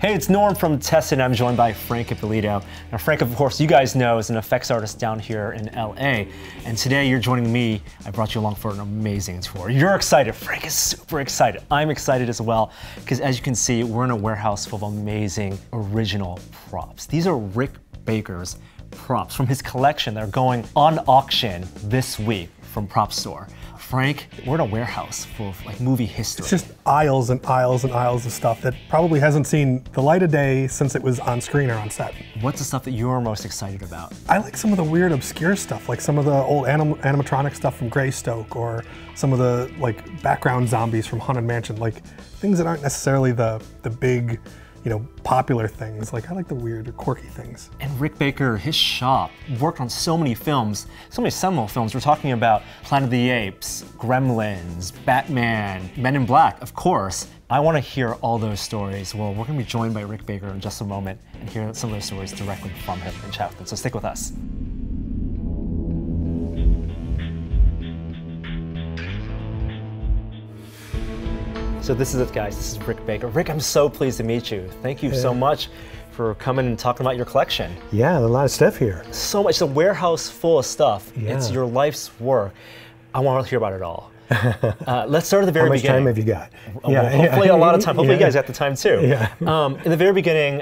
Hey, it's Norm from Tested, and I'm joined by Frank Ippolito. Now, Frank, of course, you guys know, is an effects artist down here in LA. And today you're joining me. I brought you along for an amazing tour. You're excited. Frank is super excited. I'm excited as well, because as you can see, we're in a warehouse full of amazing original props. These are Rick Baker's props from his collection. They're going on auction this week from Prop Store. Frank, we're in a warehouse full of like movie history. It's just aisles and aisles and aisles of stuff that probably hasn't seen the light of day since it was on screen or on set. What's the stuff that you're most excited about? I like some of the weird, obscure stuff, like some of the old animatronic stuff from Greystoke, or some of the like background zombies from Haunted Mansion, like things that aren't necessarily the big, you know, popular things. Like I like the weird or quirky things. And Rick Baker, his shop, worked on so many films, so many seminal films. We're talking about Planet of the Apes, Gremlins, Batman, Men in Black, of course. I want to hear all those stories. Well, we're going to be joined by Rick Baker in just a moment and hear some of those stories directly from him and chat with him. So stick with us. So this is it, guys. This is Rick Baker. Rick, I'm so pleased to meet you. Thank you so much for coming and talking about your collection. Yeah, a lot of stuff here. So much. It's a warehouse full of stuff. Yeah. It's your life's work. I want to hear about it all. Let's start at the very beginning. How much time have you got? Well, hopefully a lot of time. Hopefully you guys got the time too. Yeah. In the very beginning,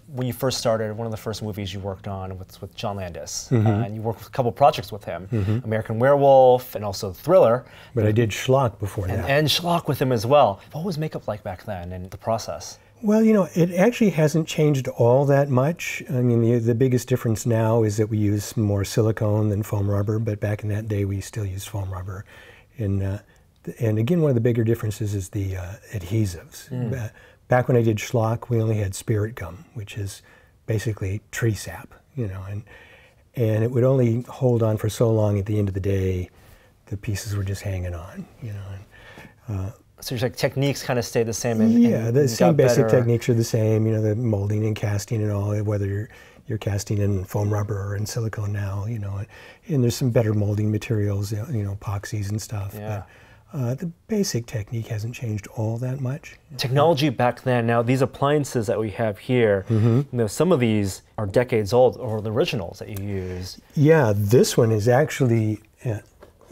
when you first started, one of the first movies you worked on was with John Landis. And you worked with a couple projects with him. American Werewolf and also Thriller. But I did Schlock before that. And Schlock with him as well. What was makeup like back then and the process? Well, you know, it actually hasn't changed all that much. I mean, the biggest difference now is that we use more silicone than foam rubber, but back in that day we still used foam rubber. And again, one of the bigger differences is the adhesives. Back when I did Schlock, we only had spirit gum, which is basically tree sap, you know, and it would only hold on for so long. At the end of the day, the pieces were just hanging on, you know. So your techniques kind of stayed the same? Yeah, the same basic techniques are the same, you know, the molding and casting and all, whether you're casting in foam rubber or in silicone now, you know, and there's some better molding materials, you know, epoxies and stuff. Yeah. But the basic technique hasn't changed all that much. Technology back then, now these appliances that we have here, you know, some of these are decades old, or the originals that you use. Yeah, this one is actually,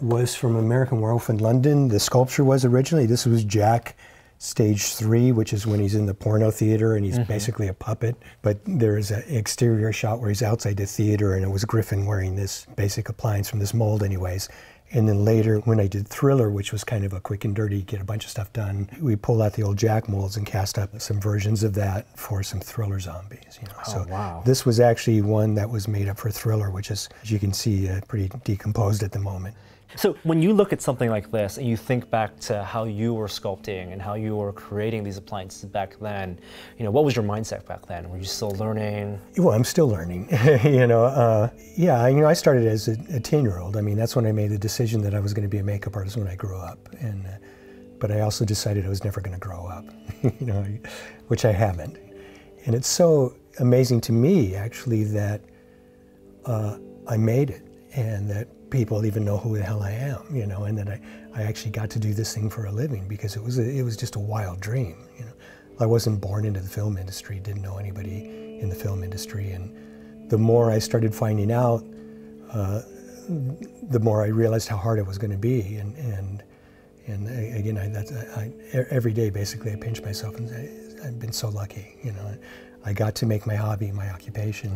was from American Werewolf in London. The sculpture was originally, this was Jack Stage 3, which is when he's in the porno theater and he's basically a puppet. But there is an exterior shot where he's outside the theater, and it was Griffin wearing this basic appliance from this mold anyways. And then later, when I did Thriller, which was kind of a quick and dirty, get a bunch of stuff done, we pulled out the old Jack molds and cast up some versions of that for some Thriller zombies. You know. Oh, wow. This was actually one that was made up for Thriller, which is, as you can see, pretty decomposed at the moment. So when you look at something like this and you think back to how you were sculpting and how you were creating these appliances back then, you know, what was your mindset back then? Were you still learning? Well, I'm still learning. You know, yeah, you know, I started as a 10-year-old. I mean, that's when I made the decision that I was going to be a makeup artist when I grew up. And but I also decided I was never going to grow up, you know, which I haven't. And it's so amazing to me, actually, that I made it, and that people even know who the hell I am, you know, and that I actually got to do this thing for a living, because it was just a wild dream, you know. I wasn't born into the film industry, didn't know anybody in the film industry, and the more I started finding out, the more I realized how hard it was going to be, and again, every day basically I pinch myself and say, I've been so lucky, you know. I got to make my hobby my occupation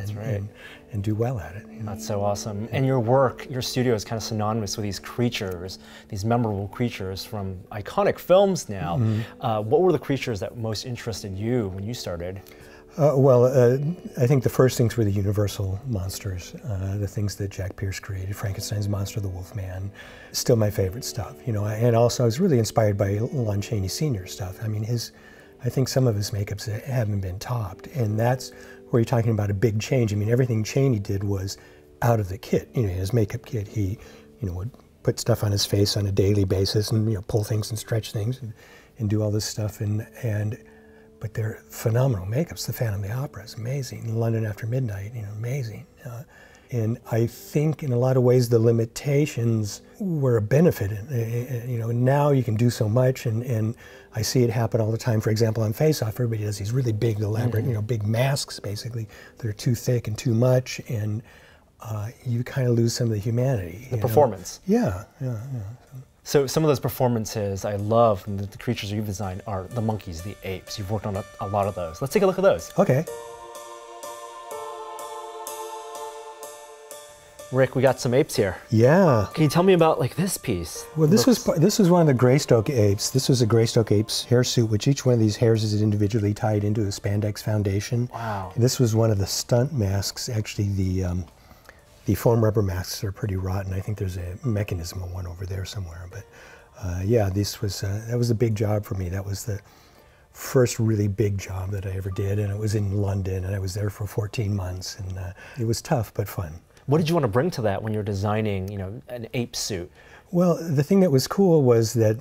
and do well at it. You know? That's so awesome. And your work, your studio is kind of synonymous with these creatures, these memorable creatures from iconic films now. What were the creatures that most interested you when you started? I think the first things were the Universal monsters, the things that Jack Pierce created, Frankenstein's monster, the Wolfman, still my favorite stuff, you know. And also I was really inspired by Lon Chaney Sr. stuff. I mean, I think some of his makeups haven't been topped, and that's where you're talking about a big change. I mean, everything Chaney did was out of the kit. You know, his makeup kit, he, you know, would put stuff on his face on a daily basis, and, you know, pull things and stretch things and do all this stuff. But they're phenomenal makeups. The Phantom of the Opera is amazing. London After Midnight, you know, amazing. And I think in a lot of ways the limitations were a benefit. You know, now you can do so much, and I see it happen all the time. For example, on Face Off, everybody does these really big, elaborate, you know, big masks, basically. They're too thick and too much, and you kind of lose some of the humanity. The performance. Yeah. So some of those performances I love from the creatures you've designed are the monkeys, the apes. You've worked on a lot of those. Let's take a look at those. Okay. Rick, we got some apes here. Yeah. Can you tell me about like this piece? Well, this was one of the Greystoke apes. This was a Greystoke ape's hair suit, which each one of these hairs is individually tied into a spandex foundation. Wow. And this was one of the stunt masks. Actually, the foam rubber masks are pretty rotten. I think there's a mechanism of one over there somewhere. But yeah, this was that was a big job for me. That was the first really big job that I ever did, and it was in London, and I was there for 14 months, and it was tough but fun. What did you want to bring to that when you're designing, you know, an ape suit? Well, the thing that was cool was that,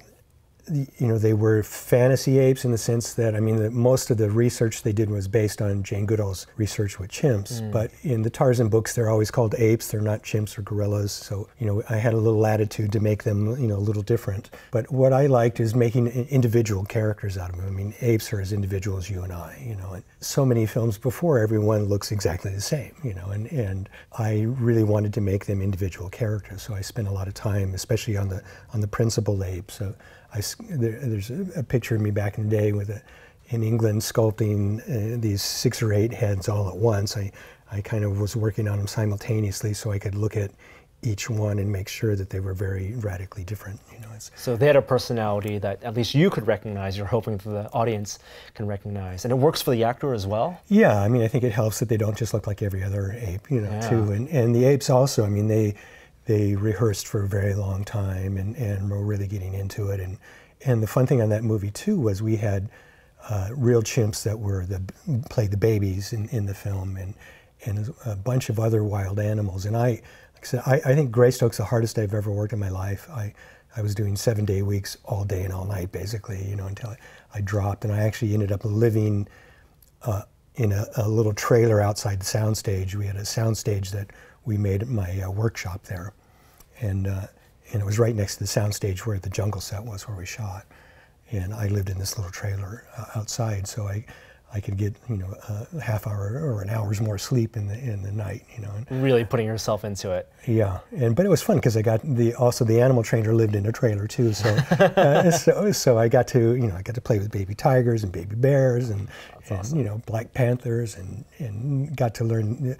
you know, they were fantasy apes in the sense that, I mean, most of the research they did was based on Jane Goodall's research with chimps. But in the Tarzan books, they're always called apes. They're not chimps or gorillas. So, you know, I had a little latitude to make them, you know, a little different. But what I liked is making individual characters out of them. I mean, apes are as individual as you and I, you know. And so many films before, everyone looks exactly the same, you know. And I really wanted to make them individual characters. So I spent a lot of time, especially on the principal ape. So there's a picture of me back in the day with in England sculpting these 6 or 8 heads all at once. I kind of was working on them simultaneously so I could look at each one and make sure that they were very radically different. You know, so they had a personality that at least you could recognize. You're hoping that the audience can recognize, and it works for the actor as well. Yeah, I mean, I think it helps that they don't just look like every other ape, you know, too. And the apes also. I mean, they rehearsed for a very long time and were really getting into it. And the fun thing on that movie too was we had real chimps that were played the babies in the film, and a bunch of other wild animals. And like I said, I think Greystoke's the hardest I've ever worked in my life. I was doing 7-day weeks all day and all night basically, you know, until I dropped. And I actually ended up living in a little trailer outside the soundstage. We had a soundstage that we made at my workshop there, and it was right next to the soundstage where the jungle set was, where we shot. And I lived in this little trailer outside, so I could get, you know, a half hour or an hour's more sleep in the night, you know. And really putting yourself into it. Yeah, but it was fun because I got also the animal trainer lived in a trailer too, so so I got to play with baby tigers and baby bears and awesome. You know, black panthers and got to learn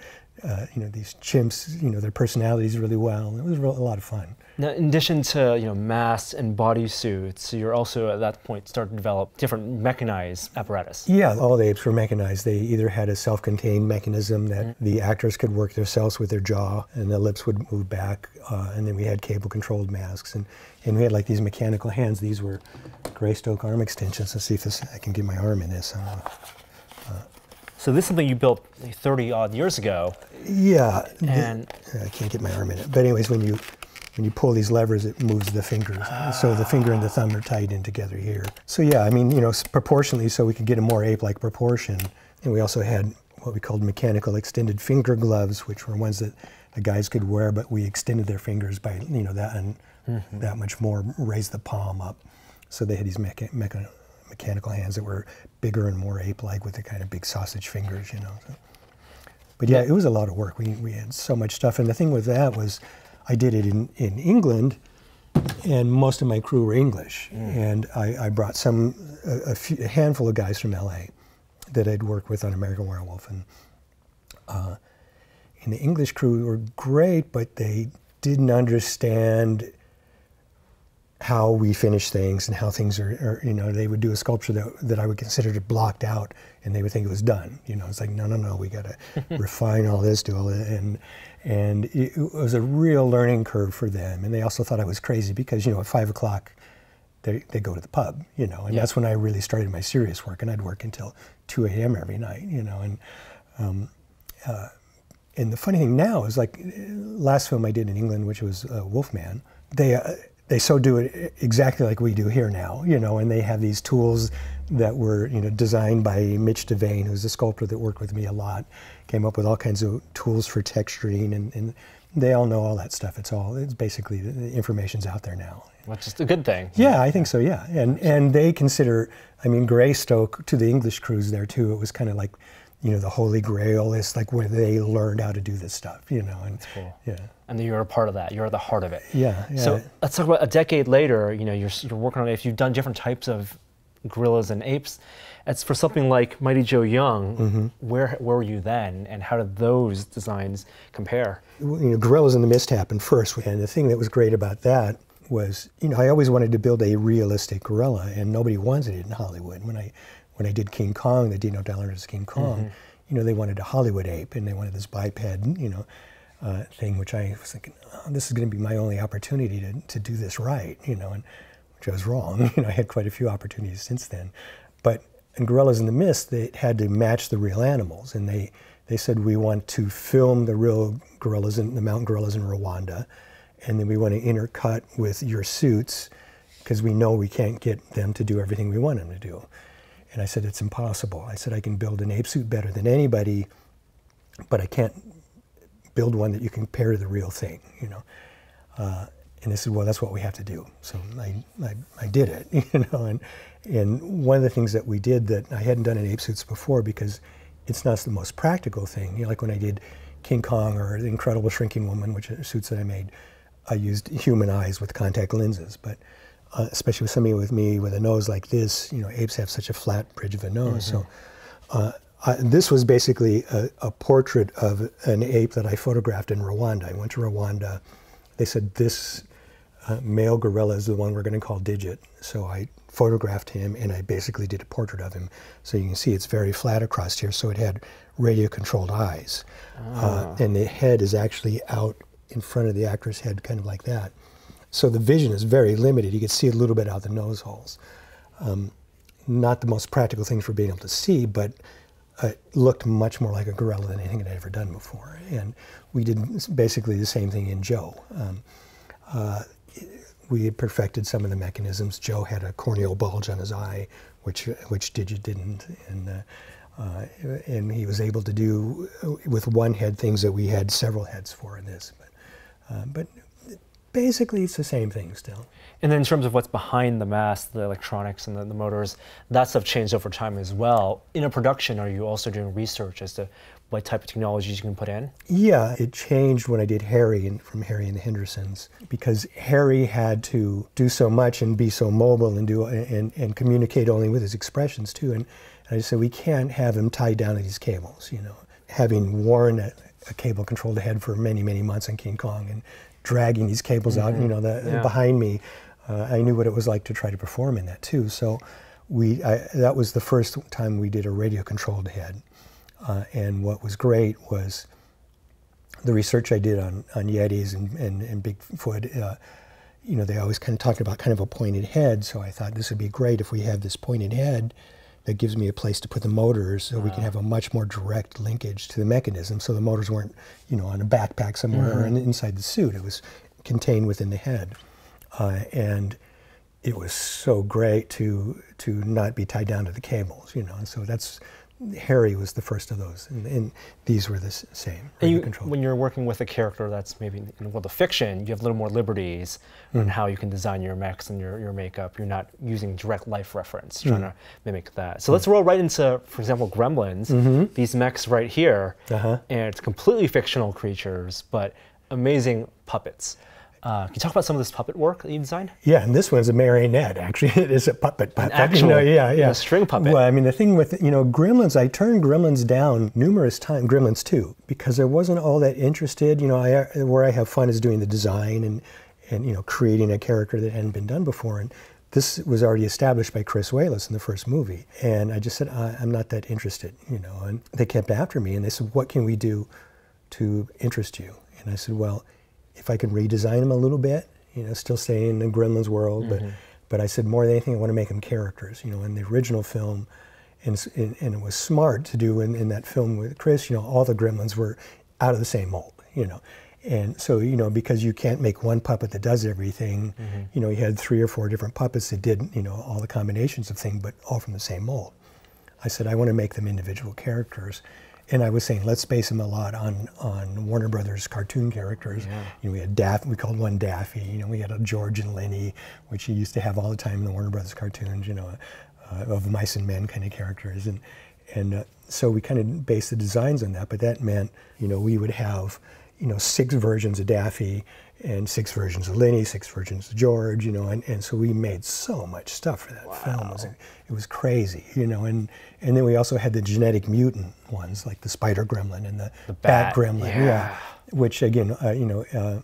you know, these chimps, you know, their personalities really well. It was a lot of fun. Now, in addition to, you know, masks and bodysuits, you're also at that point starting to develop different mechanized apparatus. Yeah, all the apes were mechanized. They either had a self-contained mechanism that the actors could work themselves with their jaw, and the lips would move back, and then we had cable-controlled masks, and we had like these mechanical hands. These were Greystoke arm extensions. Let's see if I can get my arm in this. So this is something you built 30-odd years ago. Yeah, and I can't get my arm in it. But anyways, when you pull these levers, it moves the fingers. So the finger and the thumb are tied in together here. So yeah, I mean, you know, proportionally, so we could get a more ape-like proportion. And we also had what we called mechanical extended finger gloves, which were ones that the guys could wear, but we extended their fingers by, you know, that and that much more, raised the palm up. So they had these mechanical hands that were bigger and more ape-like with the kind of big sausage fingers, you know. So. But yeah, it was a lot of work. We had so much stuff. And the thing with that was I did it in England, and most of my crew were English. And I brought a handful of guys from LA that I'd worked with on American Werewolf. And the English crew were great, but they didn't understand how we finish things and how things are, you know, they would do a sculpture that I would consider to blocked out, and they would think it was done. You know, it's like, no, we got to refine all this, do all that. And it was a real learning curve for them. And they also thought I was crazy because, you know, at 5 o'clock, they go to the pub, you know, and that's when I really started my serious work, and I'd work until 2 a.m. every night, you know. And the funny thing now is, like, last film I did in England, which was Wolfman, they so do it exactly like we do here now, you know, and they have these tools that were, you know, designed by Mitch Devane, who's a sculptor that worked with me a lot, came up with all kinds of tools for texturing, and they all know all that stuff. It's basically, the information's out there now. Which is a good thing. Yeah, I think so, yeah. And they consider, I mean, Greystoke, to the English crews there too, it was kind of like, you know, the Holy Grail. It's like where they learned how to do this stuff, you know. And, that's cool. Yeah. And you're a part of that. You're at the heart of it. Yeah, yeah. So let's talk about a decade later. You know, you're working on it. If you've done different types of gorillas and apes, it's for something like Mighty Joe Young. Where were you then, and how did those designs compare? You know, Gorillas in the Mist happened first, and the thing that was great about that was, you know, I always wanted to build a realistic gorilla, and nobody wanted it in Hollywood. When I did King Kong, the Dino De Laurentiis King Kong, you know, they wanted a Hollywood ape, and they wanted this biped, you know, thing, which I was thinking, oh, this is going to be my only opportunity to do this right, you know, and which I was wrong. You know, I had quite a few opportunities since then. But in Gorillas in the Mist, they had to match the real animals, and they said, we want to film the real gorillas, the mountain gorillas in Rwanda, and then we want to intercut with your suits, because we know we can't get them to do everything we want them to do. And I said, it's impossible. I said, I can build an ape suit better than anybody, but I can't build one that you can compare to the real thing, you know. And they said, well, that's what we have to do. So I did it, you know. And one of the things that we did that I hadn't done in ape suits before, because it's not the most practical thing. You know, like when I did King Kong or The Incredible Shrinking Woman, which are suits that I made, I used human eyes with contact lenses. But especially with somebody with me with a nose like this, you know, apes have such a flat bridge of a nose. So this was basically a portrait of an ape that I photographed in Rwanda. I went to Rwanda. They said, this male gorilla is the one we're going to call Digit. So I photographed him, and I basically did a portrait of him. So you can see it's very flat across here. So it had radio-controlled eyes. And the head is actually out in front of the actor's head, kind of like that. So the vision is very limited. You can see a little bit out the nose holes. Not the most practical things for being able to see, but it looked much more like a gorilla than anything I'd ever done before. And we did basically the same thing in Joe. We had perfected some of the mechanisms. Joe had a corneal bulge on his eye, which Digit didn't, and he was able to do with one head things that we had several heads for in this. But basically, it's the same thing still. And then in terms of what's behind the mask, the electronics and the motors, that stuff changed over time as well. In a production, are you also doing research as to what type of technologies you can put in? Yeah, it changed when I did Harry from Harry and the Hendersons, because Harry had to do so much and be so mobile and communicate only with his expressions too. And I said, we can't have him tied down to these cables, you know. Having worn a cable-controlled head for many, many months on King Kong and dragging these cables out, you know, behind me, I knew what it was like to try to perform in that too. So that was the first time we did a radio-controlled head. And what was great was the research I did on Yetis and Bigfoot. You know, they always kind of talked about kind of a pointed head, so I thought this would be great if we have this pointed head that gives me a place to put the motors, so we can have a much more direct linkage to the mechanism, so the motors weren't, you know, on a backpack somewhere or inside the suit. It was contained within the head. And it was so great to not be tied down to the cables, you know, and so that's, Harry was the first of those, and these were the same. When you're working with a character that's maybe in the world of fiction, you have a little more liberties on how you can design your mechs and your makeup. You're not using direct life reference, trying to mimic that. So let's roll right into, for example, Gremlins. These mechs right here, and it's completely fictional creatures, but amazing puppets. Can you talk about some of this puppet work that you designed? Yeah, and this one's a marionette. Actually, it is a puppet. An actual, a string puppet. Well, I mean, the thing with, you know, Gremlins, I turned Gremlins down numerous times, Gremlins 2, because I wasn't all that interested. You know, where I have fun is doing the design and you know, creating a character that hadn't been done before. And this was already established by Chris Walas in the first movie. And I just said, I'm not that interested, you know. And they kept after me, and they said, what can we do to interest you? And I said, well, if I can redesign them a little bit, you know, still stay in the Gremlins world, but I said more than anything, I want to make them characters. You know, in the original film, and it was smart to do in that film with Chris, you know, all the Gremlins were out of the same mold, you know, And so, you know, because you can't make one puppet that does everything, you know, you had 3 or 4 different puppets that did, you know, all the combinations of things, but all from the same mold. I said, I want to make them individual characters. And I was saying, let's base them a lot on Warner Brothers cartoon characters. Yeah. You know, we had Daffy, we called one Daffy. You know, we had a George and Lenny, which you used to have all the time in the Warner Brothers cartoons, you know, of mice and men kind of characters. And so we kind of based the designs on that, but that meant, you know, we would have, you know, 6 versions of Daffy and 6 versions of Lenny, 6 versions of George, you know, and so we made so much stuff for that film. It was crazy, you know, and then we also had the genetic mutant ones, like the spider gremlin and the bat gremlin, yeah. Which again, you know,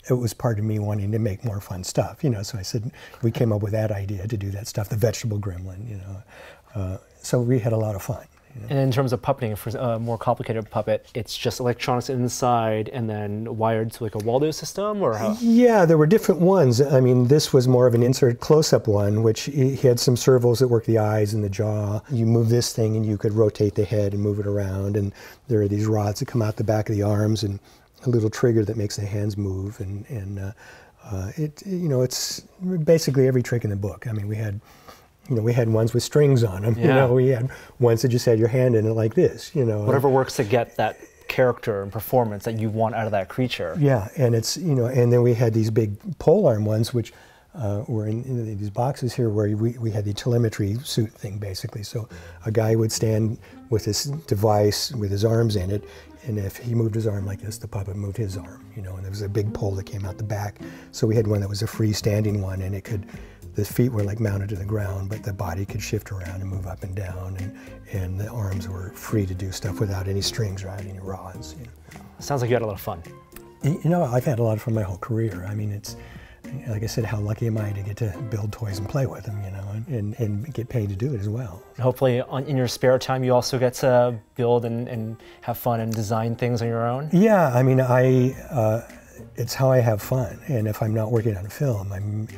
it was part of me wanting to make more fun stuff, you know, so I said, we came up with that idea to do that stuff, the vegetable gremlin, you know, so we had a lot of fun. You know? And in terms of puppeting, for a more complicated puppet, it's just electronics inside and then wired to like a Waldo system, or how? Yeah, there were different ones. I mean, this was more of an insert close-up one, which he had some servos that worked the eyes and the jaw. You move this thing and you could rotate the head and move it around, and there are these rods that come out the back of the arms and a little trigger that makes the hands move, and you know, it's basically every trick in the book. I mean, we had, you know, we had ones with strings on them. Yeah. You know, we had ones that just had your hand in it like this. You know, whatever works to get that character and performance that you want out of that creature. Yeah, and it's, you know, and then we had these big pole arm ones, which were in these boxes here, where we had the telemetry suit thing basically. So a guy would stand with this device with his arms in it, and if he moved his arm like this, the puppet moved his arm. You know, and there was a big pole that came out the back. So we had one that was a freestanding one, and it could. The feet were like mounted to the ground, but the body could shift around and move up and down, and the arms were free to do stuff without any strings or any rods. You know. Sounds like you had a lot of fun. You know, I've had a lot of fun my whole career. I mean, it's, like I said, how lucky am I to get to build toys and play with them, you know, and get paid to do it as well. Hopefully in your spare time you also get to build and have fun and design things on your own? Yeah, I mean, it's how I have fun, and if I'm not working on a film, I'm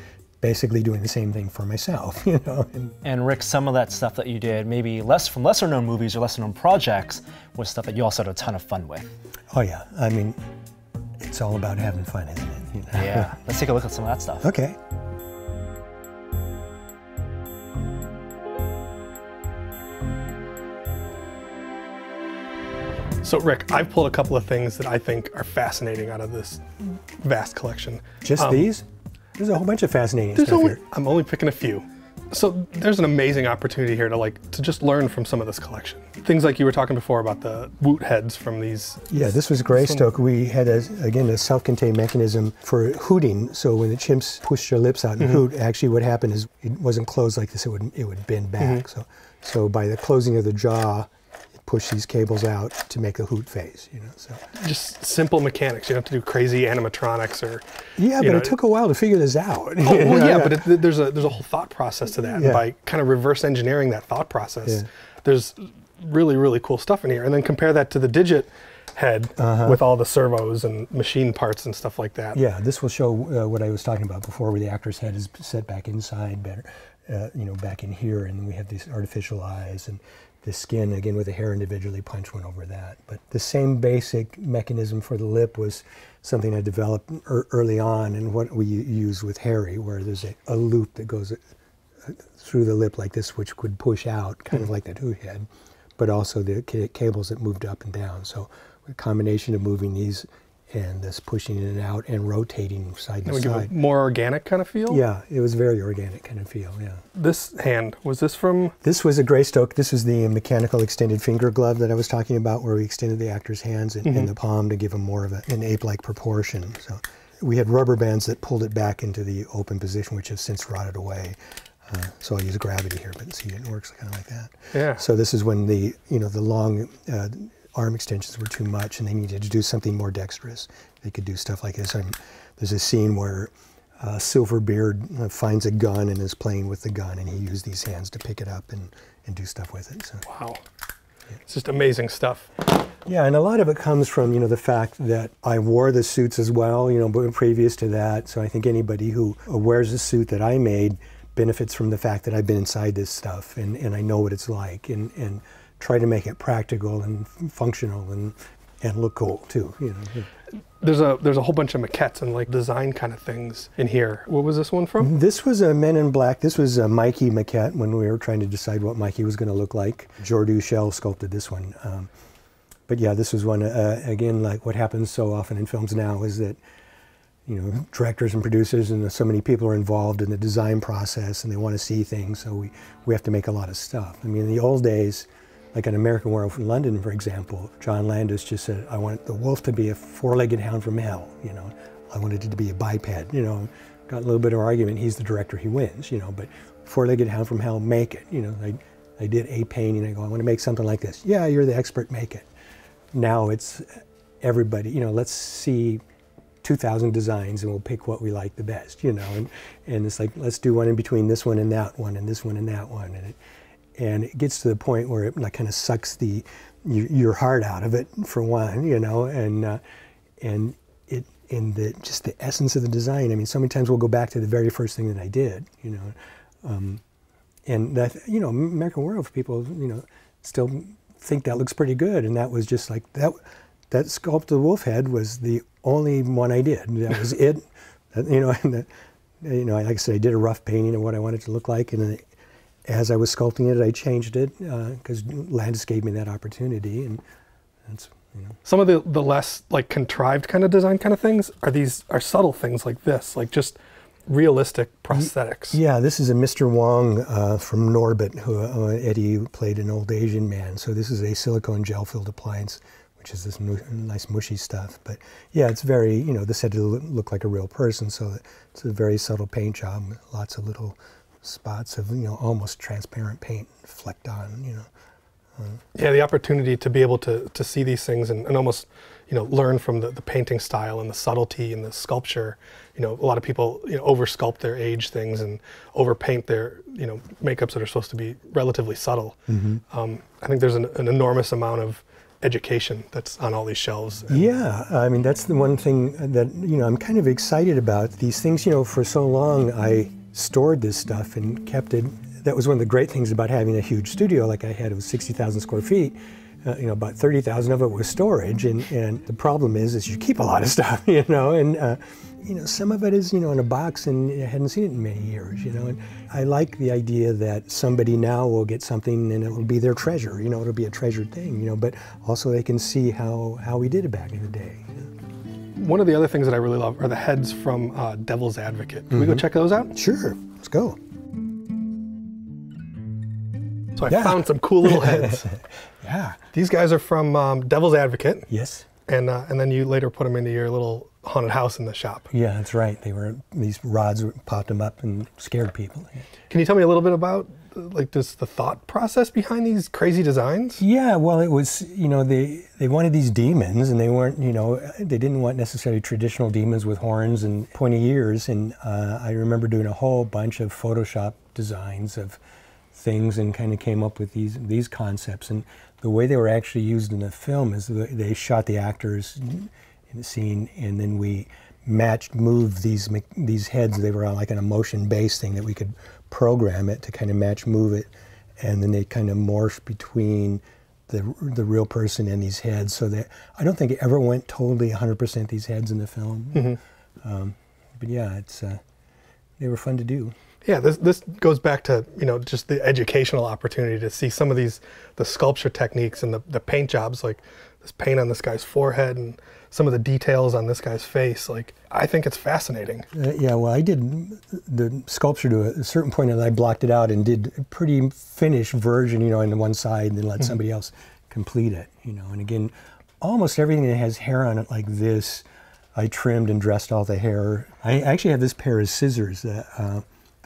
basically doing the same thing for myself, you know. And Rick, some of that stuff that you did, maybe from lesser known movies or lesser known projects, was stuff that you also had a ton of fun with. Oh yeah, I mean, it's all about having fun, isn't it? You know? Yeah, let's take a look at some of that stuff. Okay. So Rick, I've pulled a couple of things that I think are fascinating out of this vast collection. Just these? There's a whole bunch of fascinating stuff here. I'm only picking a few. So there's an amazing opportunity here to just learn from some of this collection. Things like you were talking before about the woot heads from these. Yeah, this was Greystoke. We had, again, a self-contained mechanism for hooting. So when the chimps pushed their lips out and hoot, actually what happened is it wasn't closed like this, it would bend back. So by the closing of the jaw, push these cables out to make a hoot phase, you know. So just simple mechanics. You don't have to do crazy animatronics or. Yeah, but it took a while to figure this out. Oh, well, yeah, but there's a whole thought process to that. Yeah. And by kind of reverse engineering that thought process, there's really, really cool stuff in here. And then compare that to the digit head with all the servos and machine parts and stuff like that. Yeah, this will show what I was talking about before, where the actor's head is set back inside better, you know, back in here, and then we have these artificial eyes and the skin, again, with the hair individually punched one over that. But the same basic mechanism for the lip was something I developed early on, and what we use with Harry, where there's a loop that goes through the lip like this, which would push out, kind of like that hoot head, but also the cables that moved up and down. So a combination of moving these and this pushing in and out and rotating side to side. More organic kind of feel? Yeah, it was very organic kind of feel, yeah. This hand, was this from? This was a Greystoke. This was the mechanical extended finger glove that I was talking about, where we extended the actor's hands in the palm to give him more of an ape-like proportion. So we had rubber bands that pulled it back into the open position, which has since rotted away. So I'll use gravity here, but see, it works kind of like that. Yeah. So this is when the long arm extensions were too much, and they needed to do something more dexterous. They could do stuff like this. There's a scene where Silverbeard finds a gun and is playing with the gun, and he used these hands to pick it up and do stuff with it. So. Wow. Yeah. It's just amazing stuff. Yeah, and a lot of it comes from, the fact that I wore the suits as well, but previous to that. So I think anybody who wears a suit that I made benefits from the fact that I've been inside this stuff, and I know what it's like, and try to make it practical and functional and look cool too. there's a whole bunch of maquettes and like design kind of things in here. What was this one from? This was a Men in Black. This was a Mikey maquette when we were trying to decide what Mikey was going to look like. Jordu Shell sculpted this one. But yeah, this was one, again, like what happens so often in films now is that, you know, directors and producers and so many people are involved in the design process and they want to see things, so we have to make a lot of stuff. I mean, in the old days, like an American Werewolf in London, for example, John Landis just said, I want the wolf to be a four-legged hound from hell, you know. I wanted it to be a biped, you know. Got a little bit of argument, he's the director, he wins, you know, but four-legged hound from hell, make it, you know. I did a painting, I go, I want to make something like this. Yeah, you're the expert, make it. Now it's everybody, you know, let's see 2,000 designs and we'll pick what we like the best, you know, and it's like, let's do one in between this one and that one and this one and that one. And it gets to the point where it like kind of sucks your heart out of it for one, you know, and just the essence of the design. I mean, so many times we'll go back to the very first thing that I did, you know, and that, you know, American Werewolf people, you know, still think that looks pretty good, and that was just like that sculpted wolf head was the only one I did. That was it, you know. And you know, like I said, I did a rough painting of what I wanted it to look like, and then as I was sculpting it, I changed it because Landis gave me that opportunity, and that's, you know. Some of the less like contrived kind of design kind of things are subtle things like this, like just realistic prosthetics. Yeah, this is a Mr. Wong from Norbit, who Eddie played an old Asian man. So this is a silicone gel-filled appliance, which is this nice mushy stuff. But yeah, it's very, you know, this had to look like a real person, so it's a very subtle paint job, lots of little spots of, you know, almost transparent paint flecked on, you know. Yeah, the opportunity to be able to see these things and almost, you know, learn from the painting style and the subtlety and the sculpture. You know, a lot of people, you know, over-sculpt their age things and over-paint their, you know, makeups that are supposed to be relatively subtle. Mm-hmm. I think there's an enormous amount of education that's on all these shelves. Yeah, I mean, that's the one thing that, you know, I'm kind of excited about. These things, you know, for so long I stored this stuff and kept it. That was one of the great things about having a huge studio like I had. It was 60,000 square feet. You know, about 30,000 of it was storage, and the problem is you keep a lot of stuff, you know, and you know, some of it is, you know, in a box and I hadn't seen it in many years, you know, and I like the idea that somebody now will get something and it will be their treasure, you know, it'll be a treasured thing, you know, but also they can see how we did it back in the day. You know? One of the other things that I really love are the heads from Devil's Advocate. Can we go check those out? Sure, let's go. So I found some cool little heads. Yeah. These guys are from Devil's Advocate. Yes. And then you later put them into your little haunted house in the shop. Yeah, that's right. They were, these rods popped them up and scared people. Can you tell me a little bit about like just the thought process behind these crazy designs? Yeah, well, it was, you know, they wanted these demons, and they weren't, you know, they didn't want necessarily traditional demons with horns and pointy ears. And I remember doing a whole bunch of Photoshop designs of things and kind of came up with these concepts. And the way they were actually used in the film is they shot the actors in the scene, and then we moved these heads. They were on like an emotion-based thing that we could program it to kind of move it, and then they kind of morphed between the real person and these heads. So that I don't think it ever went totally 100% these heads in the film. Mm-hmm. But yeah, they were fun to do. Yeah, this goes back to, you know, just the educational opportunity to see some of the sculpture techniques and the paint jobs, like this paint on this guy's forehead and some of the details on this guy's face. Like, I think it's fascinating. Yeah, well, I did the sculpture to a certain point, and I blocked it out and did a pretty finished version, you know, on the one side, and then let somebody else complete it, you know. And again, almost everything that has hair on it like this, I trimmed and dressed all the hair. I actually have this pair of scissors that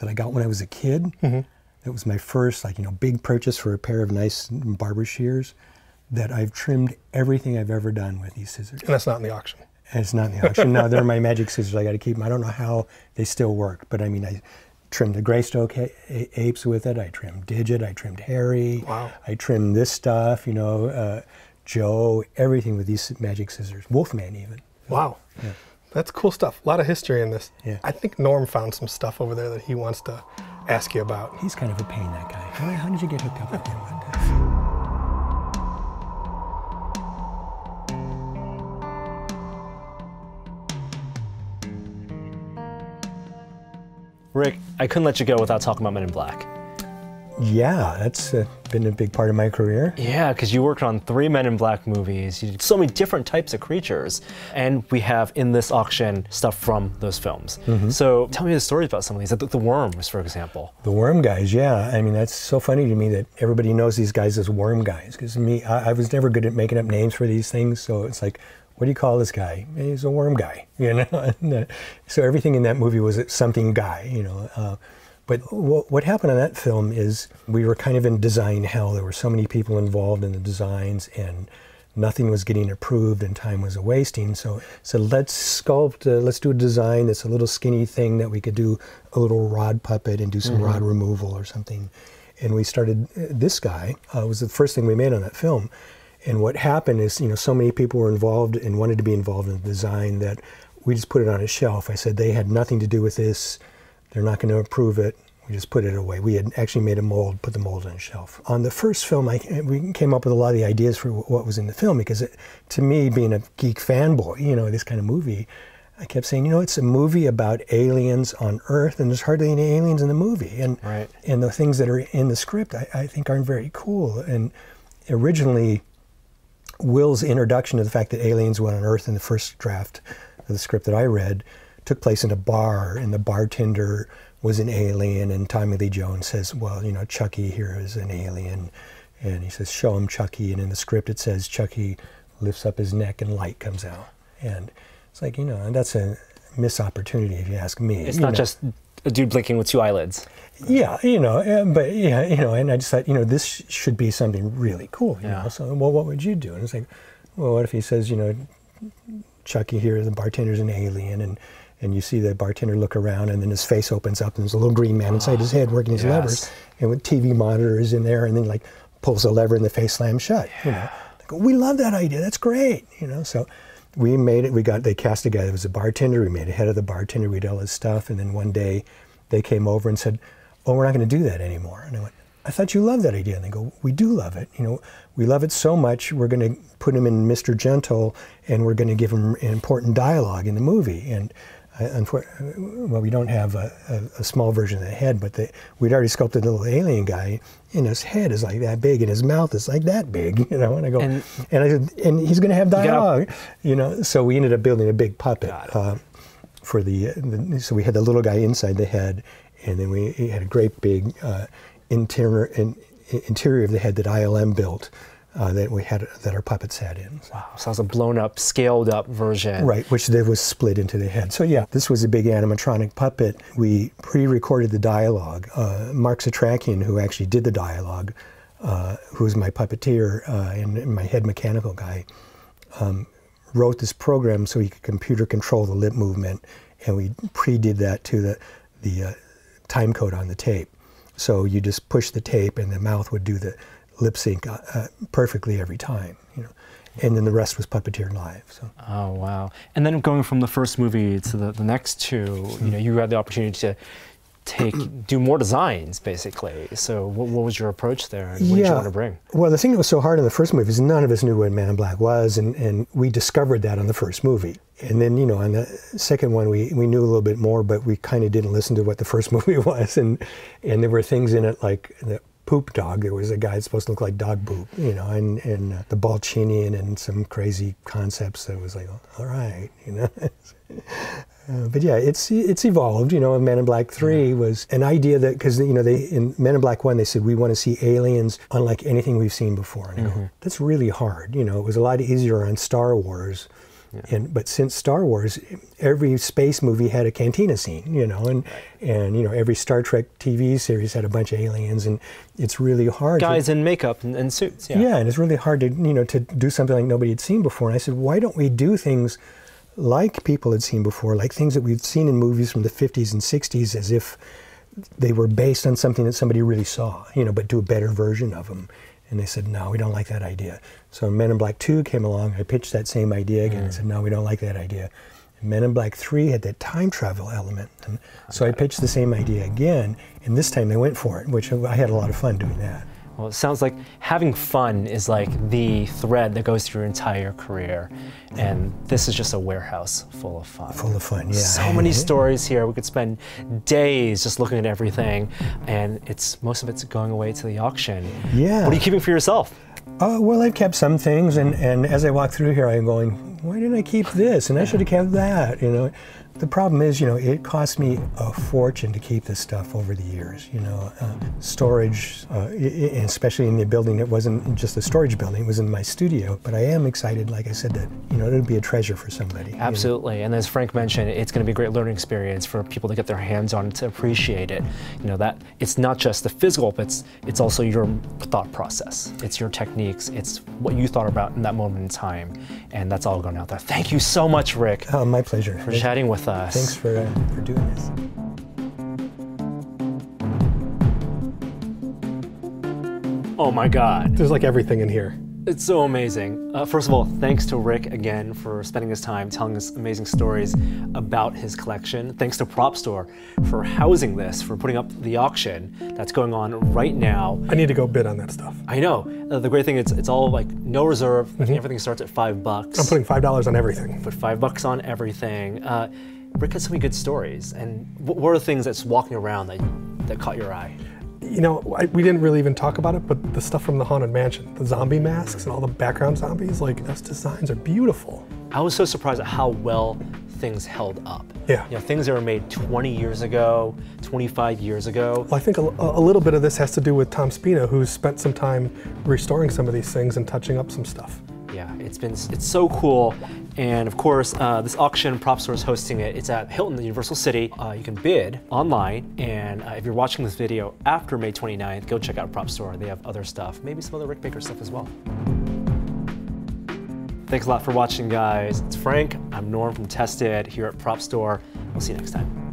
I got when I was a kid. Mm-hmm. That was my first, like, you know, big purchase for a pair of nice barber shears that I've trimmed everything I've ever done with these scissors. And that's not in the auction? And it's not in the auction. No, they're my magic scissors. I got to keep them. I don't know how they still work, but I mean, I trimmed the Greystoke apes with it. I trimmed Digit. I trimmed Harry. Wow. I trimmed this stuff, you know, Joe, everything with these magic scissors. Wolfman even. Wow. Yeah. That's cool stuff. A lot of history in this. Yeah. I think Norm found some stuff over there that he wants to ask you about. He's kind of a pain, that guy. How did you get hooked up with him? Rick, I couldn't let you go without talking about Men in Black. Yeah, that's been a big part of my career. Yeah, because you worked on 3 Men in Black movies. You did so many different types of creatures. And we have in this auction stuff from those films. So tell me the stories about some of these. The worms, for example. The worm guys, yeah. I mean, that's so funny to me that everybody knows these guys as worm guys. Because I was never good at making up names for these things. So it's like, what do you call this guy? He's a worm guy, you know? And, so everything in that movie was something guy, you know? But what happened on that film is we were kind of in design hell. There were so many people involved in the designs and nothing was getting approved and time was wasting. So let's sculpt, let's do a design that's a little skinny thing that we could do a little rod puppet and do some rod removal or something. And we started, this guy was the first thing we made on that film. And what happened is, you know, so many people were involved and wanted to be involved in the design that we just put it on a shelf. I said they had nothing to do with this. They're not going to approve it. We just put it away. We had actually made a mold, put the mold on a shelf. On the first film, we came up with a lot of the ideas for what was in the film because to me, being a geek fanboy, you know, this kind of movie, I kept saying, you know, it's a movie about aliens on Earth and there's hardly any aliens in the movie. And, and the things that are in the script, I think aren't very cool. And originally, Will's introduction to the fact that aliens went on Earth in the first draft of the script that I read took place in a bar, and the bartender was an alien, and Tommy Lee Jones says, well, you know, Chucky here is an alien, and he says, show him Chucky, and in the script it says Chucky lifts up his neck and light comes out. And it's like, you know, and that's a missed opportunity if you ask me. It's not just a dude blinking with 2 eyelids. Yeah, you know, but yeah, you know, and I just thought, you know, this should be something really cool, you know, so, well, what would you do? And it's like, well, what if he says, you know, Chucky here, the bartender's an alien, and you see the bartender look around and then his face opens up and there's a little green man inside his head working his levers, and with TV monitors in there, and then like pulls a lever and the face slams shut, you know. Like, we love that idea, that's great, you know, so we made it, they cast a guy that was a bartender, we made a head of the bartender, we did all his stuff, and then one day they came over and said, oh, we're not going to do that anymore. And I went, I thought you loved that idea. And they go, we do love it. You know, we love it so much, we're going to put him in Mr. Gentle, and we're going to give him important dialogue in the movie. And well, we don't have a small version of the head, but we'd already sculpted a little alien guy, and his head is like that big, and his mouth is like that big, you know. And I go, and I said, and he's going to have dialogue, you know. So we ended up building a big puppet for so we had the little guy inside the head, and then we had a great big interior of the head that ILM built. That our puppets had in. Wow, so it's a blown up, scaled up version. Right, which then was split into the head. So yeah, this was a big animatronic puppet. We pre-recorded the dialogue. Mark Satrakian, who actually did the dialogue, who's my puppeteer and my head mechanical guy, wrote this program so he could computer control the lip movement, and we pre-did that to the time code on the tape. So you just push the tape and the mouth would do the lip sync perfectly every time, you know, and then the rest was puppeteered live. So. Oh wow! And then going from the first movie to the next 2, you know, you had the opportunity to do more designs, basically. So what was your approach there, and what did you want to bring? Well, the thing that was so hard in the first movie is none of us knew what Man in Black was, and we discovered that on the first movie. And then, you know, on the second one, we knew a little bit more, but we kind of didn't listen to what the first movie was, and there were things in it like the poop dog. There was a guy that's supposed to look like dog poop, you know, and the Balchinian and some crazy concepts that was like, all right, you know. But yeah, it's evolved, you know. Men in Black 3 was an idea that, because, you know, in Men in Black 1, they said, we want to see aliens unlike anything we've seen before. And I go, that's really hard. You know, it was a lot easier on Star Wars. But since Star Wars, every space movie had a cantina scene, you know, and you know, every Star Trek TV series had a bunch of aliens, and it's really hard. Guys in makeup and suits, yeah, and it's really hard to, you know, to do something like nobody had seen before. And I said, why don't we do things like people had seen before, like things that we've seen in movies from the 50s and 60s, as if they were based on something that somebody really saw, you know, but do a better version of them. And they said, no, we don't like that idea. So Men in Black 2 came along, I pitched that same idea again, and said, no, we don't like that idea. And Men in Black 3 had that time travel element. And so I pitched the same idea again, and this time they went for it, which I had a lot of fun doing that. Well, it sounds like having fun is like the thread that goes through your entire career. And this is just a warehouse full of fun. Full of fun, yeah. So many stories here. We could spend days just looking at everything. And most of it's going away to the auction. Yeah. What are you keeping for yourself? Well, I've kept some things, and as I walk through here, I'm going, why didn't I keep this? And I should have kept that, you know. The problem is, you know, it cost me a fortune to keep this stuff over the years, you know. Storage, especially in the building, it wasn't just a storage building, it was in my studio. But I am excited, like I said, that, you know, it'll be a treasure for somebody. Absolutely, and as Frank mentioned, it's going to be a great learning experience for people to get their hands on it, to appreciate it. You know, that it's not just the physical, but it's also your thought process. It's your techniques, it's what you thought about in that moment in time, and that's all going out there. Thank you so much, Rick. Oh, my pleasure. For chatting with us. Thanks for doing this. Oh my God. There's like everything in here. It's so amazing. First of all, thanks to Rick again for spending his time telling us amazing stories about his collection. Thanks to Prop Store for housing this, for putting up the auction that's going on right now. I need to go bid on that stuff. I know. The great thing is it's all like no reserve. Everything starts at $5. I'm putting $5 on everything. Put $5 on everything. Rick has so many good stories. And what are the things that's walking around that caught your eye? You know, we didn't really even talk about it, but the stuff from the Haunted Mansion, the zombie masks and all the background zombies, like those designs are beautiful. I was so surprised at how well things held up. Yeah. You know, things that were made 20 years ago, 25 years ago. Well, I think a little bit of this has to do with Tom Spina, who's spent some time restoring some of these things and touching up some stuff. Yeah, it's so cool. And of course, this auction, Prop Store is hosting it. It's at Hilton, the Universal City. You can bid online, and if you're watching this video after May 29th, go check out Prop Store. They have other stuff, maybe some other Rick Baker stuff as well. Thanks a lot for watching, guys. It's Frank. I'm Norm from Tested here at Prop Store. We'll see you next time.